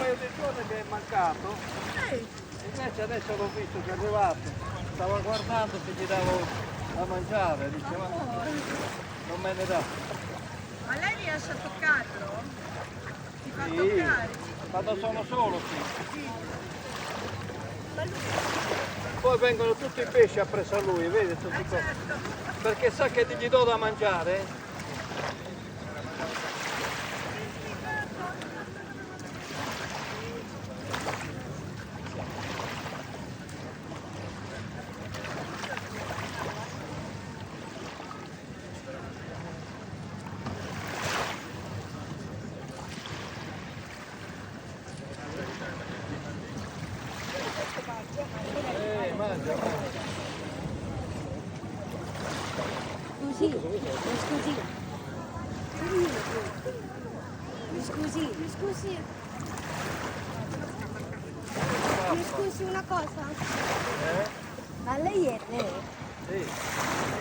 paio di giorni mi è mancato, invece adesso l'ho visto che è arrivato, stavo guardando se gli davo a mangiare, diceva non me ne dà. Ma lei riesce a toccarlo? Ti fa Sì, toccare? quando sono solo qui. Sì. Poi vengono tutti i pesci appresso a lui, vedi tutti qua. Certo. Perché sa che gli do da mangiare. Mangia, mangia. Scusi, mi scusi. Mi scusi. Mi scusi una cosa. Eh? Ma lei è re? Sì.